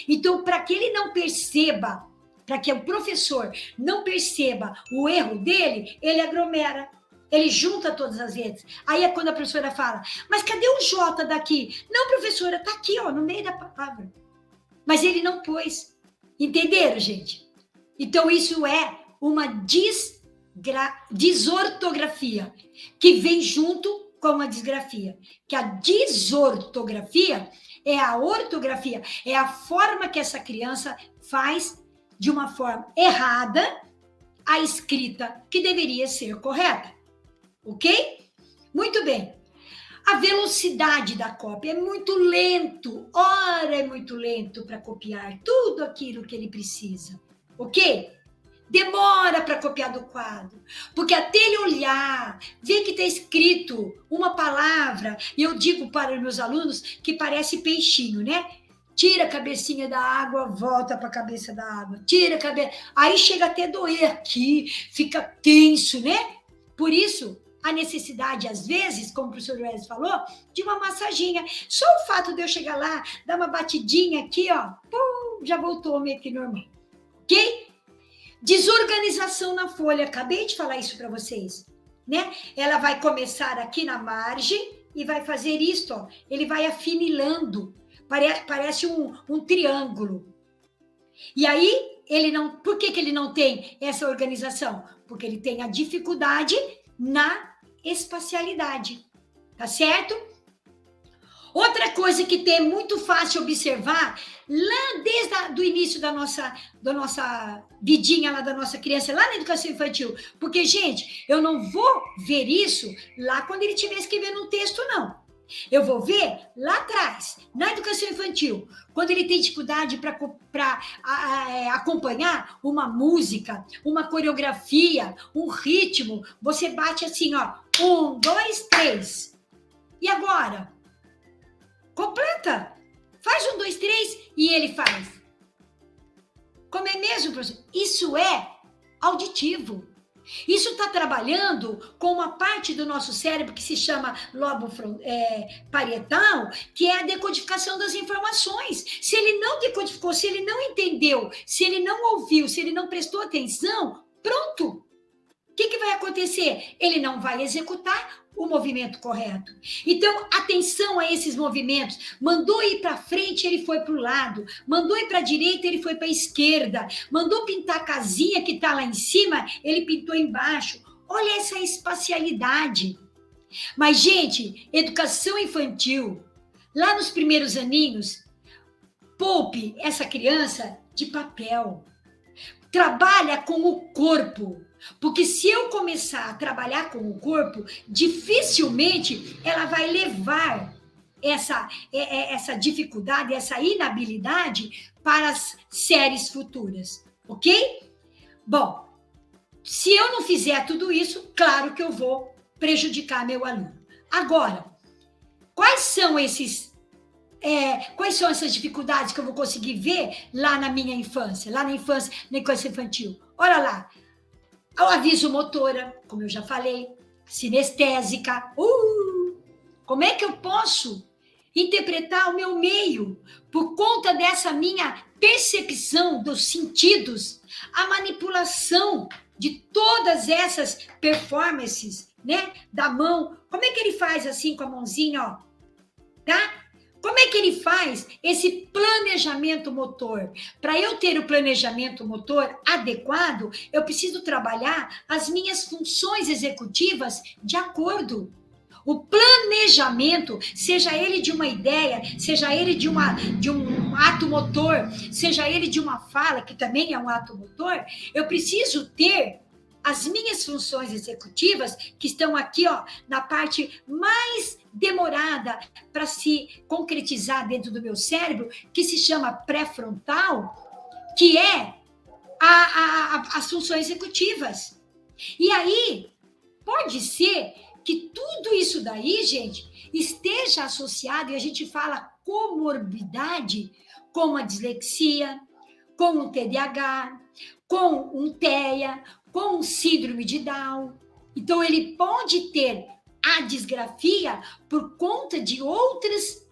Então, para que ele não perceba, para que o professor não perceba o erro dele, ele aglomera, ele junta todas as letras. Aí é quando a professora fala, mas cadê o J daqui? Não, professora, tá aqui, ó, no meio da palavra. Mas ele não pôs. Entenderam, gente? Então, isso é uma desortografia, que vem junto com a disgrafia. Que a desortografia é a ortografia, é a forma que essa criança faz de uma forma errada a escrita que deveria ser correta. Ok? Muito bem. A velocidade da cópia é muito lento. Ora, é muito lento para copiar tudo aquilo que ele precisa. Ok? Demora para copiar do quadro, porque até ele olhar, ver que está escrito uma palavra, e eu digo para os meus alunos que parece peixinho, né? Tira a cabecinha da água, volta para a cabeça da água. Tira a cabeça. Aí chega até doer aqui, fica tenso, né? Por isso, a necessidade, às vezes, como o professor Wes falou, de uma massaginha. Só o fato de eu chegar lá, dar uma batidinha aqui, ó, pum, já voltou meio que normal. Ok? Desorganização na folha. Acabei de falar isso para vocês, né? Ela vai começar aqui na margem e vai fazer isto, ó. Ele vai afinilando. Parece um triângulo. E aí, ele não. Por que ele não tem essa organização? Porque ele tem a dificuldade na espacialidade. Tá certo? Outra coisa que tem muito fácil observar, lá desde o início da nossa vidinha, lá da nossa criança, lá na educação infantil. Porque, gente, eu não vou ver isso lá quando ele estiver escrevendo um texto, não. Eu vou ver lá atrás, na educação infantil, quando ele tem dificuldade para acompanhar uma música, uma coreografia, um ritmo. Você bate assim, ó, 1, 2, 3. E agora? Completa. Faz 1, 2, 3 e ele faz. Como é mesmo, professor? Isso é auditivo. Isso está trabalhando com uma parte do nosso cérebro que se chama lobo parietal, que é a decodificação das informações. Se ele não decodificou, se ele não entendeu, se ele não ouviu, se ele não prestou atenção, pronto. O que vai acontecer? Ele não vai executar o movimento correto. Então, atenção a esses movimentos. Mandou ir para frente, ele foi para o lado. Mandou ir para a direita, ele foi para a esquerda. Mandou pintar a casinha que está lá em cima, ele pintou embaixo. Olha essa espacialidade. Mas, gente, educação infantil, lá nos primeiros aninhos, poupe essa criança de papel. Trabalha com o corpo. Porque se eu começar a trabalhar com o corpo, dificilmente ela vai levar essa dificuldade, essa inabilidade para as séries futuras, ok? Bom, se eu não fizer tudo isso, claro que eu vou prejudicar meu aluno. Agora, quais são essas dificuldades que eu vou conseguir ver lá na minha infância, lá na infância infantil? Olha lá. O aviso motora, como eu já falei, sinestésica. Como é que eu posso interpretar o meu meio por conta dessa minha percepção dos sentidos, a manipulação de todas essas performances, né, da mão? Como é que ele faz assim com a mãozinha, ó? Tá? Como é que ele faz esse planejamento motor? Para eu ter o planejamento motor adequado, eu preciso trabalhar as minhas funções executivas de acordo. O planejamento, seja ele de uma ideia, seja ele de um ato motor, seja ele de uma fala, que também é um ato motor, eu preciso ter as minhas funções executivas, que estão aqui, ó, na parte mais demorada para se concretizar dentro do meu cérebro, que se chama pré-frontal, que é as funções executivas. E aí, pode ser que tudo isso daí, gente, esteja associado, e a gente fala comorbidade, como a dislexia, com um TDAH, com um TEA, com um síndrome de Down. Então, ele pode ter a disgrafia por conta de outras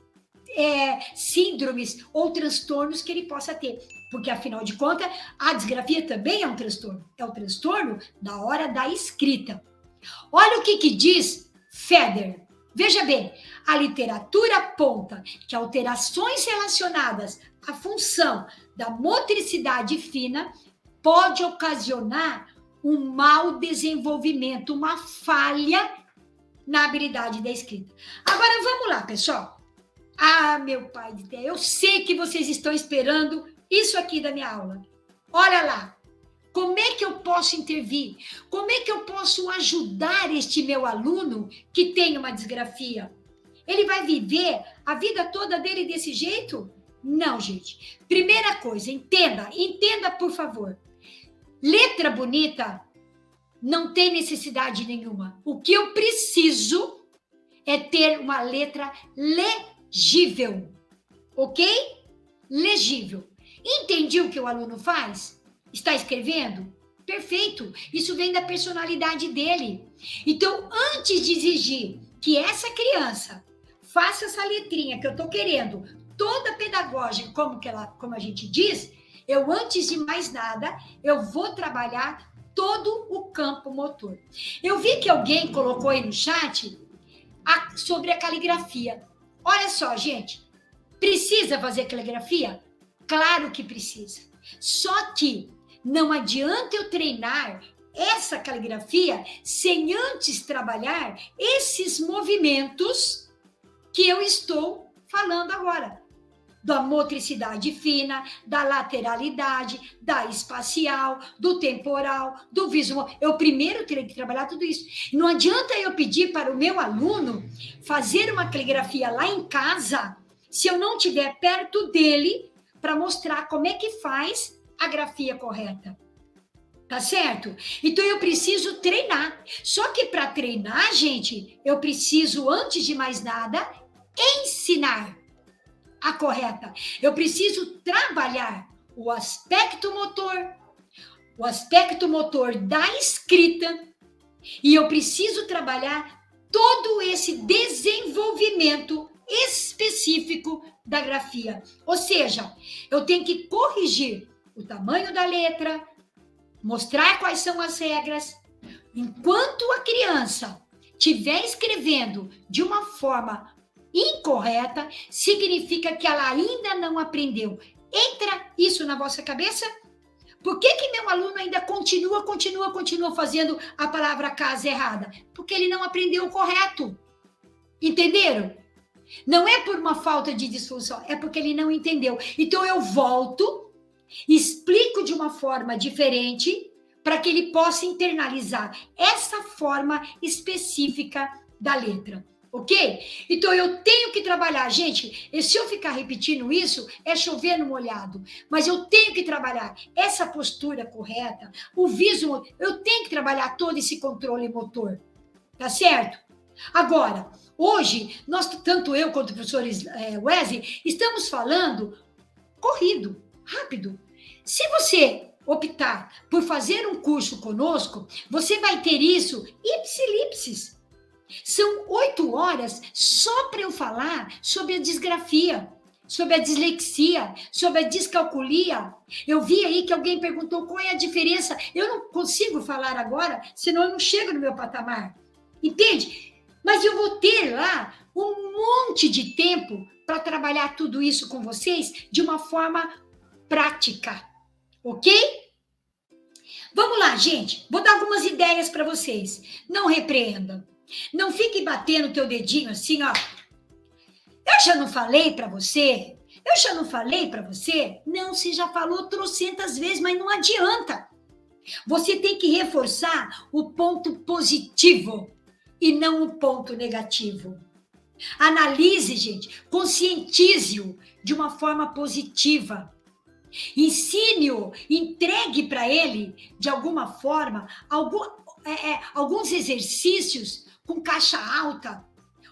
síndromes ou transtornos que ele possa ter. Porque, afinal de contas, a disgrafia também é um transtorno. É o transtorno da hora da escrita. Olha o que diz Feder. Veja bem, a literatura aponta que alterações relacionadas à função da motricidade fina pode ocasionar um mau desenvolvimento, uma falha na habilidade da escrita. Agora, vamos lá, pessoal. Meu pai de Deus, eu sei que vocês estão esperando isso aqui da minha aula. Olha lá. Como é que eu posso intervir? Como é que eu posso ajudar este meu aluno que tem uma disgrafia? Ele vai viver a vida toda dele desse jeito? Não, gente. Primeira coisa, entenda, por favor. Letra bonita não tem necessidade nenhuma. O que eu preciso é ter uma letra legível, ok? legível. Entendi o que o aluno faz? Está escrevendo? Perfeito. Isso vem da personalidade dele. Então, antes de exigir que essa criança faça essa letrinha que eu estou querendo, toda pedagógica, como a gente diz, eu, antes de mais nada, eu vou trabalhar todo o campo motor. Eu vi que alguém colocou aí no chat sobre a caligrafia. Olha só, gente, precisa fazer caligrafia? Claro que precisa. Só que não adianta eu treinar essa caligrafia sem antes trabalhar esses movimentos que eu estou falando agora. Da motricidade fina, da lateralidade, da espacial, do temporal, do visual. Eu primeiro terei que trabalhar tudo isso. Não adianta eu pedir para o meu aluno fazer uma caligrafia lá em casa se eu não estiver perto dele para mostrar como é que faz a grafia correta. Tá certo? Então eu preciso treinar. Só que para treinar, gente, eu preciso, antes de mais nada, ensinar a correta. Eu preciso trabalhar o aspecto motor da escrita, e eu preciso trabalhar todo esse desenvolvimento específico da grafia. Ou seja, eu tenho que corrigir o tamanho da letra, mostrar quais são as regras. Enquanto a criança estiver escrevendo de uma forma incorreta, significa que ela ainda não aprendeu. Entra isso na vossa cabeça? Por que meu aluno ainda continua fazendo a palavra casa errada? Porque ele não aprendeu o correto. Entenderam? Não é por uma falta de disfunção, é porque ele não entendeu. Então eu volto, explico de uma forma diferente para que ele possa internalizar essa forma específica da letra. Ok? Então eu tenho que trabalhar, gente, e se eu ficar repetindo isso, é chover no molhado, mas eu tenho que trabalhar essa postura correta, o visual, eu tenho que trabalhar todo esse controle motor, tá certo? Agora, hoje, tanto eu quanto o professor Wesley, estamos falando corrido, rápido. Se você optar por fazer um curso conosco, você vai ter isso ipsilipsis. São 8 horas só para eu falar sobre a disgrafia, sobre a dislexia, sobre a descalculia. Eu vi aí que alguém perguntou qual é a diferença. Eu não consigo falar agora, senão eu não chego no meu patamar. Entende? Mas eu vou ter lá um monte de tempo para trabalhar tudo isso com vocês de uma forma prática. Ok? Vamos lá, gente. Vou dar algumas ideias para vocês. Não repreenda. Não fique batendo o teu dedinho assim, ó. Eu já não falei para você? Eu já não falei para você? Não, você já falou trocentas vezes, mas não adianta. Você tem que reforçar o ponto positivo e não o ponto negativo. Analise, gente, conscientize-o de uma forma positiva. Ensine-o, entregue para ele, de alguma forma, alguns exercícios com caixa alta,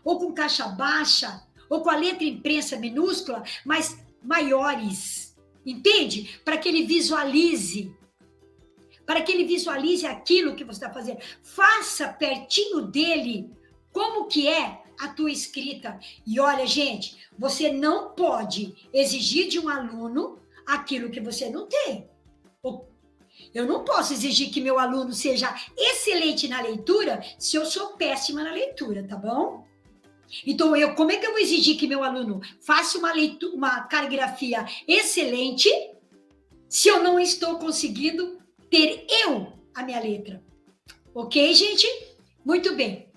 ou com caixa baixa, ou com a letra impressa minúscula, mas maiores. Entende? Para que ele visualize. Para que ele visualize aquilo que você está fazendo. Faça pertinho dele como que é a tua escrita. E olha, gente, você não pode exigir de um aluno aquilo que você não tem. Eu não posso exigir que meu aluno seja excelente na leitura se eu sou péssima na leitura, tá bom? Então, como é que eu vou exigir que meu aluno faça uma caligrafia excelente se eu não estou conseguindo ter a minha letra? Ok, gente? Muito bem.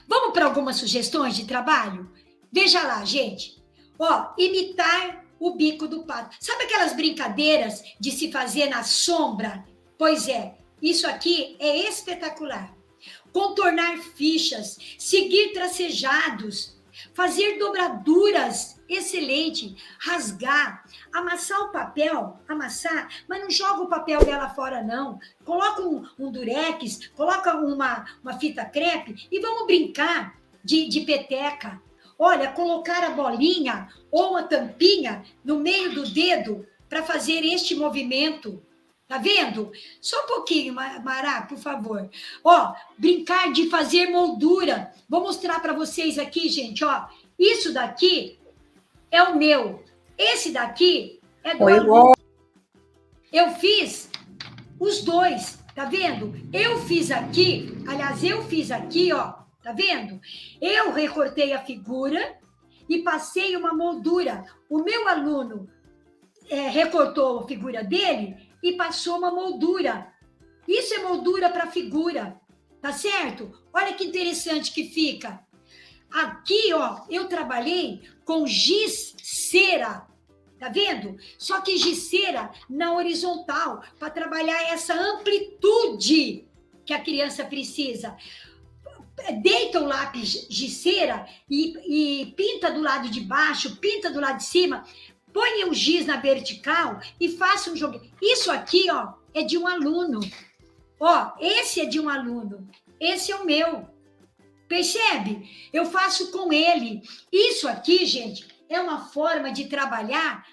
Vamos para algumas sugestões de trabalho? Veja lá, gente. Ó, imitar o bico do pato. Sabe aquelas brincadeiras de se fazer na sombra? Pois é, isso aqui é espetacular. Contornar fichas, seguir tracejados, fazer dobraduras, excelente. Rasgar, amassar o papel, mas não joga o papel dela fora, não. Coloca um durex, coloca uma fita crepe e vamos brincar de peteca. olha, colocar a bolinha ou uma tampinha no meio do dedo para fazer este movimento. Tá vendo? Só um pouquinho, Mará, por favor. Ó, brincar de fazer moldura. Vou mostrar para vocês aqui, gente, ó. Isso daqui é o meu. Esse daqui é do aluno. Eu fiz os dois, tá vendo? Eu fiz aqui, aliás, eu fiz aqui, ó, tá vendo? Eu recortei a figura e passei uma moldura. O meu aluno recortou a figura dele e passou uma moldura. Isso é moldura para figura, tá certo? Olha que interessante que fica. Aqui, ó, eu trabalhei com giz cera, tá vendo? Só que giz cera na horizontal, para trabalhar essa amplitude que a criança precisa. Deita o lápis giz cera e pinta do lado de baixo, pinta do lado de cima, põe o giz na vertical e faça um jogo. Isso aqui, ó, é de um aluno. Ó, esse é de um aluno. Esse é o meu. Percebe? Eu faço com ele. Isso aqui, gente, é uma forma de trabalhar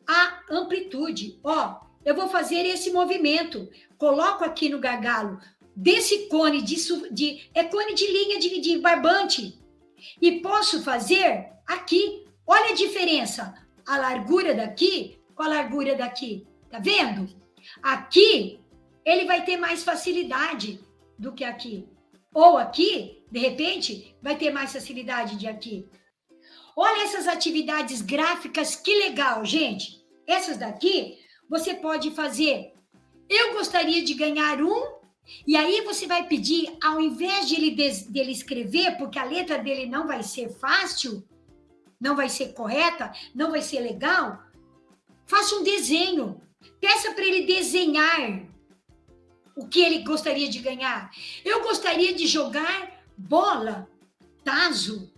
a amplitude. Ó, eu vou fazer esse movimento. Coloco aqui no gargalo desse cone é cone de linha de barbante. E posso fazer aqui. Olha a diferença. A largura daqui com a largura daqui. Tá vendo? Aqui, ele vai ter mais facilidade do que aqui. Ou aqui, de repente, vai ter mais facilidade de aqui. Olha essas atividades gráficas, que legal, gente. Essas daqui, você pode fazer. Eu gostaria de ganhar um, e aí você vai pedir, ao invés dele escrever, porque a letra dele não vai ser fácil, não vai ser correta, não vai ser legal, faça um desenho. Peça para ele desenhar o que ele gostaria de ganhar. Eu gostaria de jogar bola, tazo,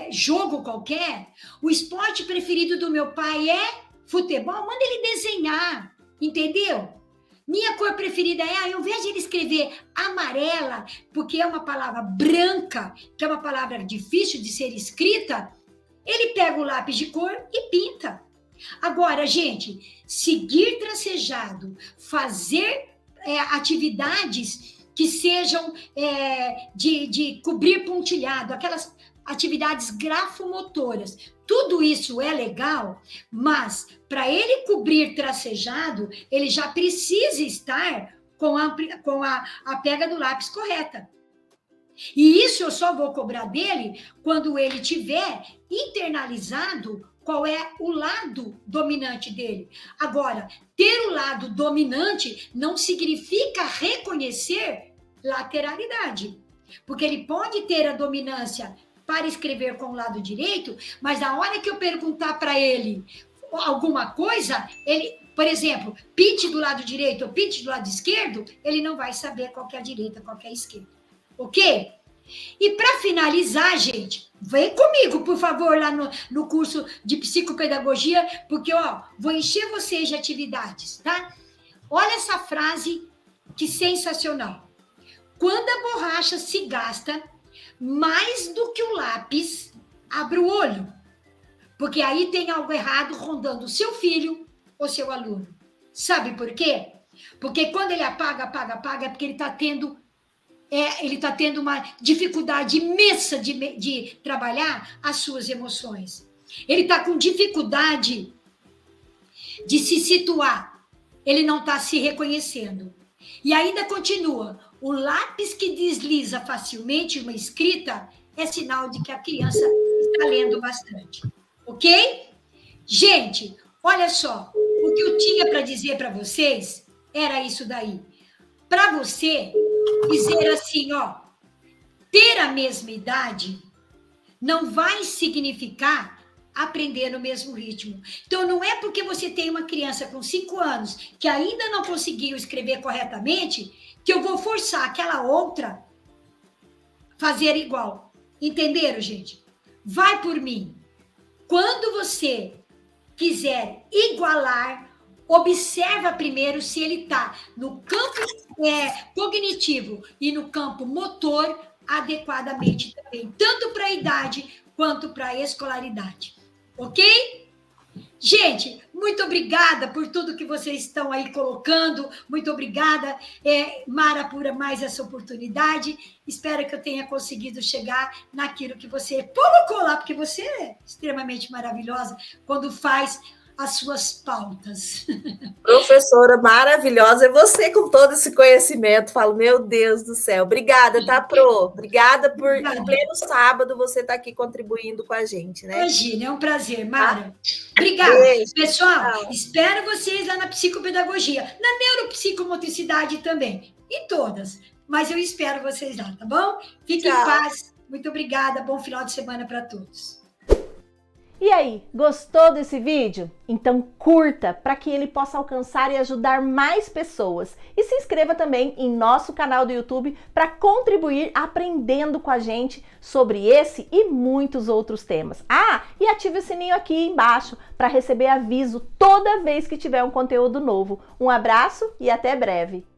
jogo qualquer. O esporte preferido do meu pai é futebol. Manda ele desenhar, entendeu? Minha cor preferida ao invés de ele escrever amarela, porque é uma palavra branca, que é uma palavra difícil de ser escrita, ele pega o lápis de cor e pinta. Agora, gente, seguir tracejado, fazer atividades que sejam de cobrir pontilhado, aquelas atividades grafomotoras. Tudo isso é legal, mas para ele cobrir tracejado, ele já precisa estar com a pega do lápis correta. E isso eu só vou cobrar dele quando ele tiver internalizado qual é o lado dominante dele. Agora, ter o lado dominante não significa reconhecer lateralidade, porque ele pode ter a dominância para escrever com o lado direito, mas na hora que eu perguntar para ele alguma coisa, ele, por exemplo, pinte do lado direito ou pinte do lado esquerdo, ele não vai saber qual que é a direita, qual que é a esquerda. Ok? E para finalizar, gente, vem comigo, por favor, lá no curso de psicopedagogia, porque, ó, vou encher vocês de atividades, tá? Olha essa frase que sensacional. Quando a borracha se gasta mais do que o lápis, abre o olho. Porque aí tem algo errado rondando o seu filho ou seu aluno. Sabe por quê? Porque quando ele apaga, é porque ele está tendo uma dificuldade imensa de trabalhar as suas emoções. Ele está com dificuldade de se situar. Ele não está se reconhecendo. E ainda continua. O lápis que desliza facilmente uma escrita é sinal de que a criança está lendo bastante. Ok? Gente, olha só. O que eu tinha para dizer para vocês era isso daí. Para você dizer assim, ó, ter a mesma idade não vai significar aprender no mesmo ritmo. Então, não é porque você tem uma criança com 5 anos que ainda não conseguiu escrever corretamente que eu vou forçar aquela outra a fazer igual. Entenderam, gente? Vai por mim. Quando você quiser igualar, observa primeiro se ele está no campo cognitivo e no campo motor adequadamente também, tanto para a idade quanto para a escolaridade. Ok? Gente, muito obrigada por tudo que vocês estão aí colocando. Muito obrigada, Mara, por mais essa oportunidade. Espero que eu tenha conseguido chegar naquilo que você colocou lá, porque você é extremamente maravilhosa quando faz as suas pautas. Professora maravilhosa, é você com todo esse conhecimento. Falo, meu Deus do céu. Obrigada, tá, Pro? Obrigada por, em pleno sábado, você estar aqui contribuindo com a gente, né? Imagina, é um prazer, Mara. Obrigada. Beijo. Pessoal, espero vocês lá na psicopedagogia, na neuropsicomotricidade também, em todas. Mas eu espero vocês lá, tá bom? Fiquem em paz. Muito obrigada. Bom final de semana para todos. E aí, gostou desse vídeo? Então curta para que ele possa alcançar e ajudar mais pessoas. E se inscreva também em nosso canal do YouTube para contribuir aprendendo com a gente sobre esse e muitos outros temas. Ah, e ative o sininho aqui embaixo para receber aviso toda vez que tiver um conteúdo novo. Um abraço e até breve!